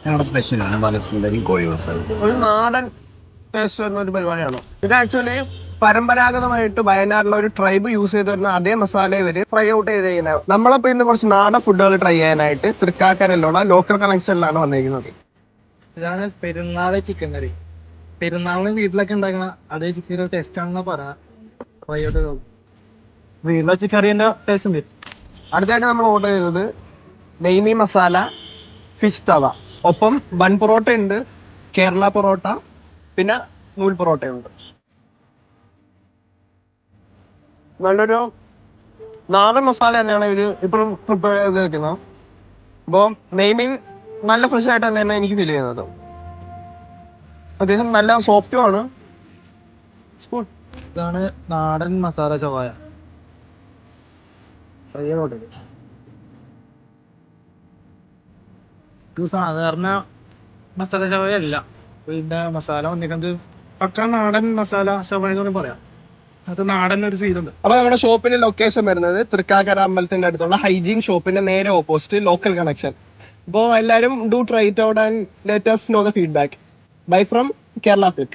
ഞങ്ങളുടെ സ്പെഷ്യലാണ് ബാലസുന്ദരി കോഴി മസാല. ഒരു നാടൻ ടേസ്റ്റ് വരുന്ന ഒരു പരിപാടിയാണ് ഇത്. ആക്ച്വലി പരമ്പരാഗതമായിട്ട് വയനാട്ടിലെ ഒരു ട്രൈബ് യൂസ് ചെയ്ത് വരുന്ന അതേ മസാല ഇവര് ഫ്രൈ ഔട്ട് ചെയ്ത് ചെയ്യുന്നത്. നമ്മളപ്പോ ഇന്ന് കുറച്ച് നാടൻ ഫുഡുകൾ ട്രൈ ചെയ്യാനായിട്ട് തൃക്കാക്കരയിലുള്ള ലോക്കൽ കണക്ഷനിലാണ് വന്നിരിക്കുന്നത്. ഇതാണ് പെരുന്നാള് ചിക്കൻ കറി. പെരുന്നാളിന് വീട്ടിലൊക്കെ ഉണ്ടാക്കണ അതേ ചിക്കൻ ടേസ്റ്റ് ആണെന്ന് പറയാം. ഫ്രൈ ഔട്ട് വീട്ടിലെ ചിക്കൻ കറിന്റെ ടേസ്റ്റ് ഉണ്ട്. അടുത്തായിട്ട് നമ്മൾ ഓർഡർ ചെയ്തത് നെയ്മി മസാല ഫിഷ് തവ, ഒപ്പം ബൺ പൊറോട്ട ഉണ്ട്, കേരള പൊറോട്ട, പിന്നെ നൂൽ പൊറോട്ടയുണ്ട്. നല്ലൊരു നാടൻ മസാല തന്നെയാണ് ഇവര് ഇപ്പോഴും പ്രിപ്പയർ ചെയ്ത് വെക്കുന്നത്. അപ്പോൾ നെയ്മീൻ നല്ല ഫ്രഷ് ആയിട്ട് തന്നെയാണ് എനിക്ക് ഫീൽ ചെയ്യുന്നത്. അത്യാവശ്യം നല്ല സോഫ്റ്റും ആണ്. ഇതാണ് നാടൻ മസാല ചവായ. ഇത് സാധാരണ മസാല ചവായ അല്ല. പിന്നെ മസാല വന്നിരിക്കുന്നത് പക്ക നാടൻ മസാല ചവായ എന്ന് പറയാം. അത് നാടൻ ഒരു ഫീലുണ്ട്. അപ്പൊ നമ്മുടെ ഷോപ്പിന്റെ ലൊക്കേഷൻ വരുന്നത് തൃക്കാക്കര അമ്പലത്തിന്റെ അടുത്തുള്ള ഹൈജീൻ ഷോപ്പിന്റെ നേരെ ഓപ്പോസിറ്റ് ലോക്കൽ കണക്ഷൻ. അപ്പോൾ എല്ലാവരും do try it out and let us know the feedback. Bye from Kerala Pick.